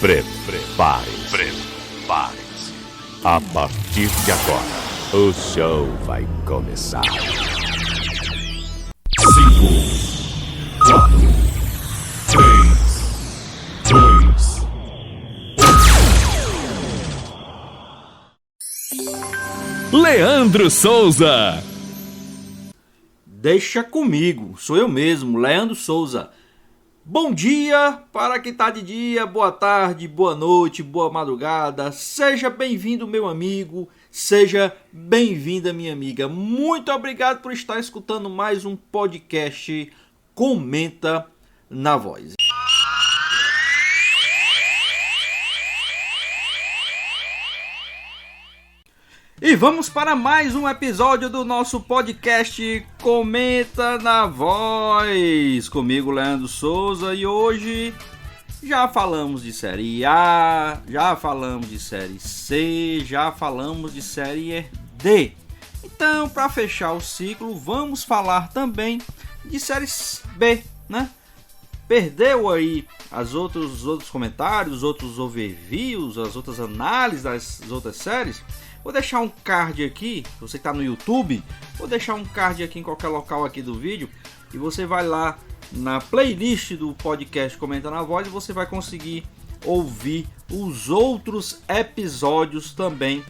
Prepare-se. A partir de agora, o show vai começar. 5, 4, 3, 2. Leandro Souza. Deixa comigo, sou eu mesmo, Leandro Souza. Bom dia para quem está de dia, boa tarde, boa noite, boa madrugada. Seja bem-vindo, meu amigo, seja bem-vinda, minha amiga. Muito obrigado por estar escutando mais um podcast Comenta na Voz. E vamos para mais um episódio do nosso podcast Comenta na Voz. Comigo, Leandro Souza, e hoje já falamos de Série A, já falamos de Série C, já falamos de Série D. Então, para fechar o ciclo, vamos falar também de Série B, né? Perdeu aí os outros comentários, os outros overviews, as outras análises das outras séries? Vou deixar um card aqui, você que está no YouTube, vou deixar um card aqui em qualquer local aqui do vídeo e você vai lá na playlist do podcast Comenta na Voz e você vai conseguir ouvir os outros episódios também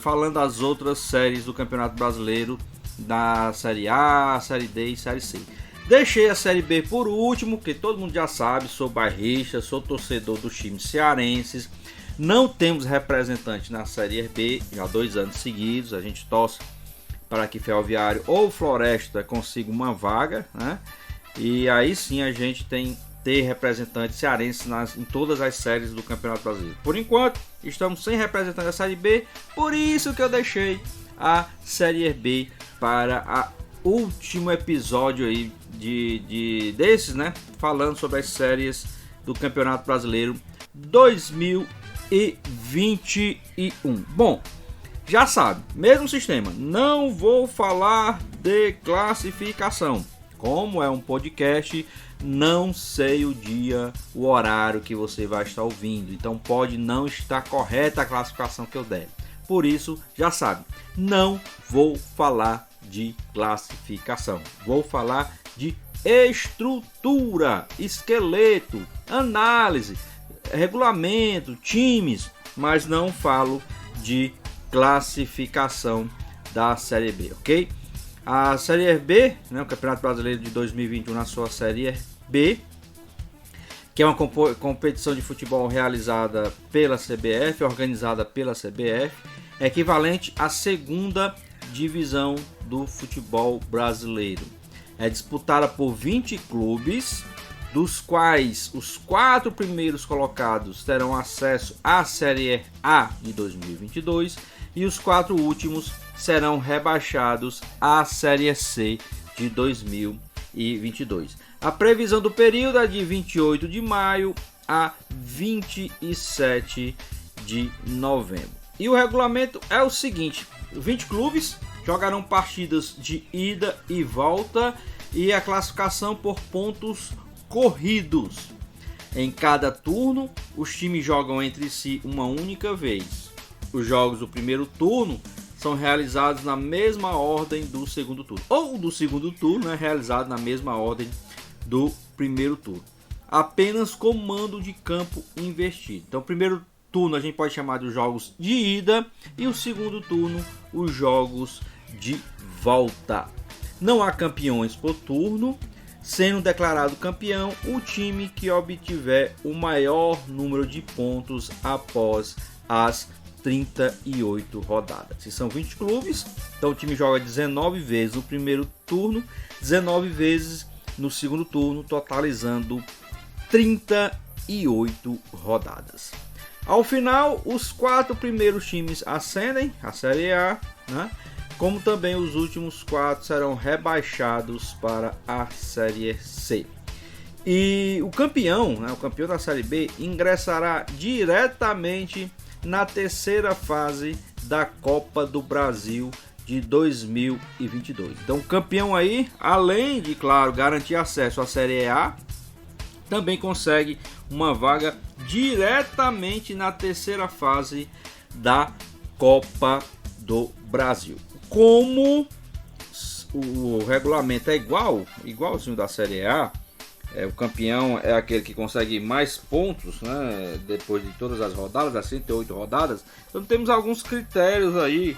falando das outras séries do Campeonato Brasileiro, da Série A, Série D e Série C. Deixei a Série B por último, porque todo mundo já sabe, sou bairrista, sou torcedor dos times cearenses. Não temos representante na Série B, já 2 anos seguidos. A gente torce para que Ferroviário ou Floresta consiga uma vaga, né? E aí sim a gente ter representantes cearenses em todas as séries do Campeonato Brasileiro. Por enquanto, estamos sem representante da Série B, por isso que eu deixei a Série B para o último episódio aí desses, né? Falando sobre as séries do Campeonato Brasileiro 2021. Bom, já sabe, mesmo sistema, não vou falar de classificação. Como é um podcast, não sei o dia, o horário que você vai estar ouvindo, então pode não estar correta a classificação que eu der. Por isso, já sabe, não vou falar de classificação, vou falar de estrutura, esqueleto, análise, regulamento, times, mas não falo de classificação da Série B, ok? A Série B, né, o Campeonato Brasileiro de 2021 na sua Série B, que é uma competição de futebol realizada pela CBF, organizada pela CBF, é equivalente à segunda divisão do futebol brasileiro. É disputada por 20 clubes, dos quais os 4 primeiros colocados terão acesso à Série A de 2022 e os 4 últimos serão rebaixados à Série C de 2022. A previsão do período é de 28 de maio a 27 de novembro. E o regulamento é o seguinte: 20 clubes jogarão partidas de ida e volta e a classificação por pontos corridos. Em cada turno, os times jogam entre si uma única vez. Os jogos do primeiro turno são realizados na mesma ordem do segundo turno, ou do segundo turno é realizado na mesma ordem do primeiro turno, apenas com mando de campo invertido. Então, o primeiro turno a gente pode chamar de jogos de ida e o segundo turno os jogos de volta. Não há campeões por turno, sendo declarado campeão o time que obtiver o maior número de pontos após as 38 rodadas. Se são 20 clubes, então o time joga 19 vezes no primeiro turno, 19 vezes no segundo turno, totalizando 38 rodadas. Ao final, os 4 primeiros times ascendem à Série A, né? Como também os últimos 4 serão rebaixados para a Série C. E o campeão, né, o campeão da Série B, ingressará diretamente na terceira fase da Copa do Brasil de 2022. Então o campeão aí, além de, claro, garantir acesso à Série A, também consegue uma vaga diretamente na terceira fase da Copa do Brasil. Como o regulamento é igualzinho da Série A, o campeão é aquele que consegue mais pontos, né, depois de todas as rodadas, as 108 rodadas. Então temos alguns critérios aí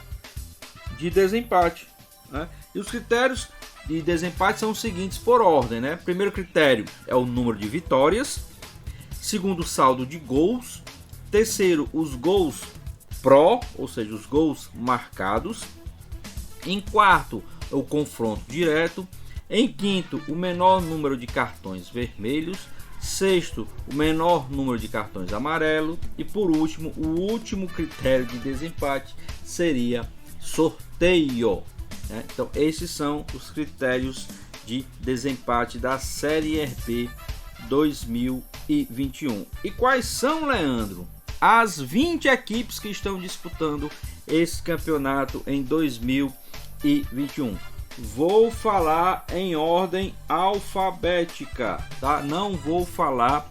de desempate, né? E os critérios de desempate são os seguintes por ordem, né? Primeiro critério é o número de vitórias, segundo, o saldo de gols, terceiro, os gols pró, ou seja, os gols marcados, em quarto, o confronto direto, em quinto, o menor número de cartões vermelhos, sexto, o menor número de cartões amarelos e por último, o último critério de desempate seria sorteio. Então esses são os critérios de desempate da Série B 2021. E quais são, Leandro, as 20 equipes que estão disputando esse campeonato em 2021? Vou falar em ordem alfabética, tá? Não vou falar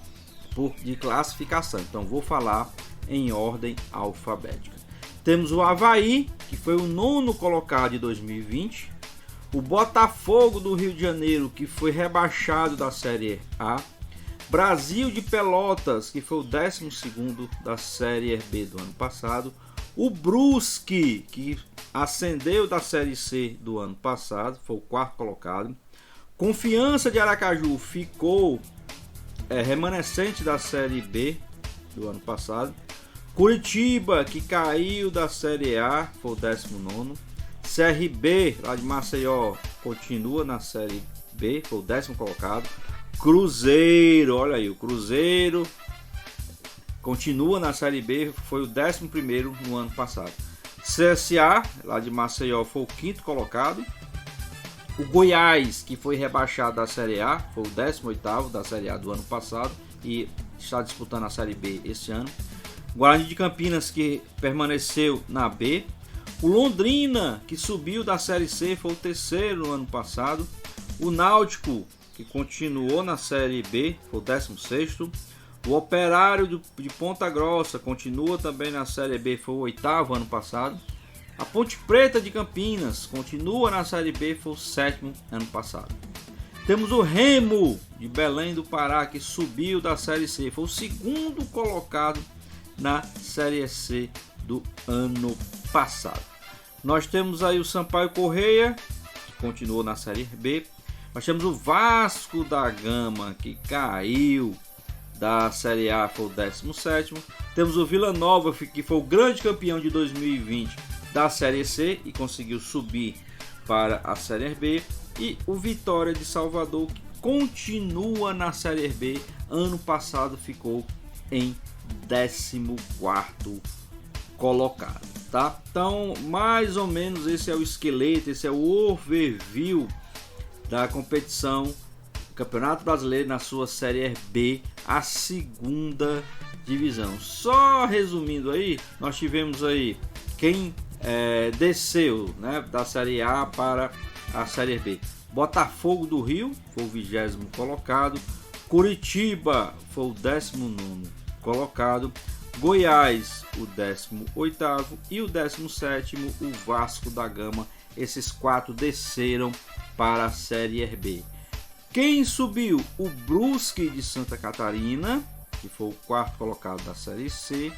de classificação, então vou falar em ordem alfabética. Temos o Avaí, que foi o 9º colocado de 2020. O Botafogo do Rio de Janeiro, que foi rebaixado da Série A. Brasil de Pelotas, que foi o 12º da Série B do ano passado. O Brusque, que ascendeu da Série C do ano passado, foi o 4º colocado. Confiança de Aracaju ficou remanescente da Série B do ano passado. Curitiba, que caiu da Série A, foi o 19º. CRB, lá de Maceió, continua na Série B, foi o 10º colocado. Cruzeiro, olha aí, o Cruzeiro continua na Série B, foi o 11º no ano passado. CSA, lá de Maceió, foi o 5º colocado. O Goiás, que foi rebaixado da Série A, foi o 18º da Série A do ano passado e está disputando a Série B esse ano. Guarani de Campinas, que permaneceu na B. O Londrina, que subiu da Série C, foi o 3º no ano passado. O Náutico, que continuou na Série B, foi o 16º. O Operário de Ponta Grossa continua também na Série B, foi o 8º ano passado. A Ponte Preta de Campinas continua na Série B, foi o 7º ano passado. Temos o Remo de Belém do Pará, que subiu da Série C, foi o 2º colocado na Série C do ano passado. Nós temos aí o Sampaio Corrêa, que continuou na Série B. Nós temos o Vasco da Gama, que caiu da Série A, foi o 17º. Temos o Vila Nova, que foi o grande campeão de 2020 da Série C e conseguiu subir para a Série B. E o Vitória de Salvador, que continua na Série B, ano passado ficou em 14º colocado, tá? Então, mais ou menos esse é o esqueleto, esse é o overview da competição Campeonato Brasileiro na sua Série B, a 2ª divisão. Só resumindo aí, nós tivemos aí quem desceu, né, da Série A para a Série B. Botafogo do Rio foi o 20º colocado. Curitiba foi o 19º colocado. Goiás o 18º e o 17º o Vasco da Gama. Esses 4 desceram para a Série B. Quem subiu? O Brusque de Santa Catarina, que foi o 4º colocado da Série C.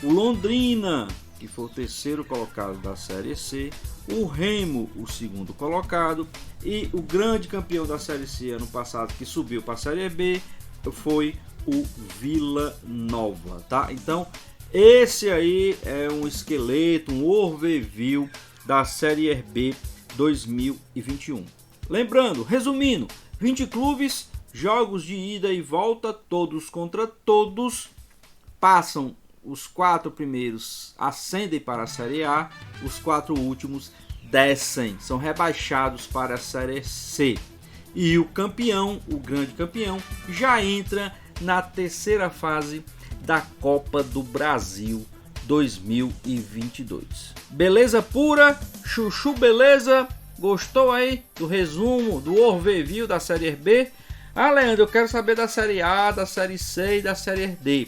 O Londrina, que foi o 3º colocado da Série C. O Remo, o 2º colocado. E o grande campeão da Série C ano passado, que subiu para a Série B, foi o Vila Nova, tá? Então, esse aí é um esqueleto, um overview da Série B 2021. Lembrando, resumindo, 20 clubes, jogos de ida e volta, todos contra todos, passam os 4 primeiros, ascendem para a Série A, os 4 últimos descem, são rebaixados para a Série C. E o campeão, o grande campeão, já entra na terceira fase da Copa do Brasil 2022. Beleza pura? Chuchu beleza? Gostou aí do resumo, do overview da Série B? Ah, Leandro, eu quero saber da série A, da série C e da série D.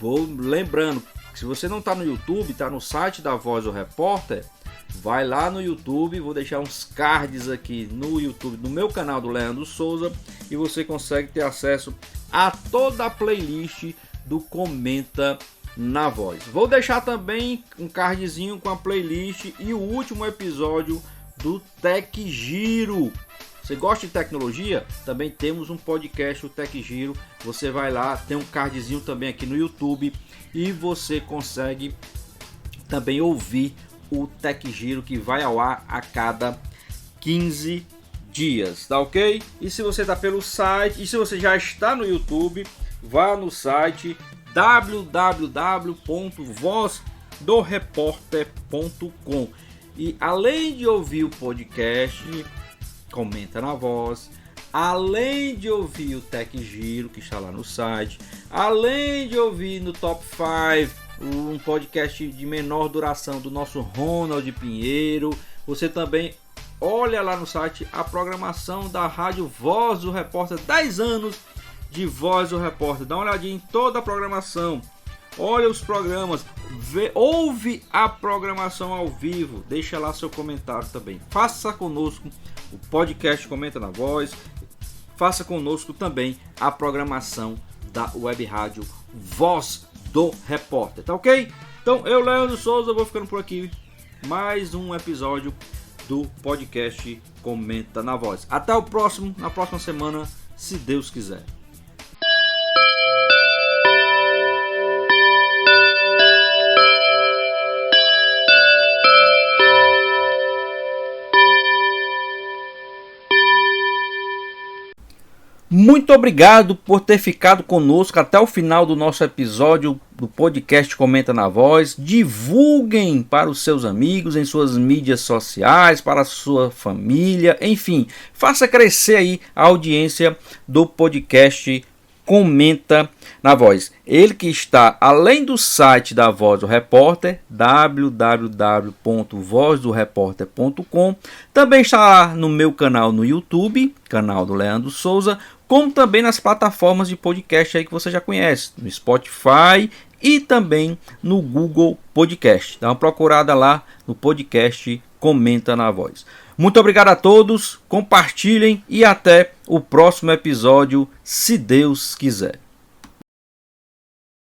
Vou lembrando, se você não está no YouTube, está no site da Voz do Repórter, vai lá no YouTube, vou deixar uns cards aqui no YouTube, no meu canal do Leandro Souza, e você consegue ter acesso a toda a playlist do Comenta na Voz. Vou deixar também um cardzinho com a playlist e o último episódio do Tech Giro. Você gosta de tecnologia? Também temos um podcast, o Tech Giro. Você vai lá, tem um cardzinho também aqui no YouTube e você consegue também ouvir o Tech Giro, que vai ao ar a cada 15 dias, tá ok? E se você está pelo site, e se você já está no YouTube, vá no site www.vozdoreporter.com e além de ouvir o podcast Comenta na Voz, além de ouvir o Tech Giro, que está lá no site, além de ouvir no Top 5, um podcast de menor duração do nosso Ronald Pinheiro, você também olha lá no site a programação da Rádio Voz do Repórter, 10 anos de Voz do Repórter. Dá uma olhadinha em toda a programação, olha os programas, ouve a programação ao vivo, deixa lá seu comentário também. Faça conosco o podcast Comenta na Voz, faça conosco também a programação da Web Rádio Voz do Repórter, tá ok? Então eu, Leandro Souza, vou ficando por aqui. Mais um episódio do podcast Comenta na Voz. Até o próximo, na próxima semana, se Deus quiser. Muito obrigado por ter ficado conosco até o final do nosso episódio do podcast Comenta na Voz. Divulguem para os seus amigos, em suas mídias sociais, para a sua família, enfim, faça crescer aí a audiência do podcast Comenta na Voz. Ele que está além do site da Voz do Repórter, www.vozdoreporter.com, também está lá no meu canal no YouTube, canal do Leandro Souza, como também nas plataformas de podcast aí que você já conhece, no Spotify e também no Google Podcast. Dá uma procurada lá no podcast Comenta na Voz. Muito obrigado a todos, compartilhem e até o próximo episódio, se Deus quiser.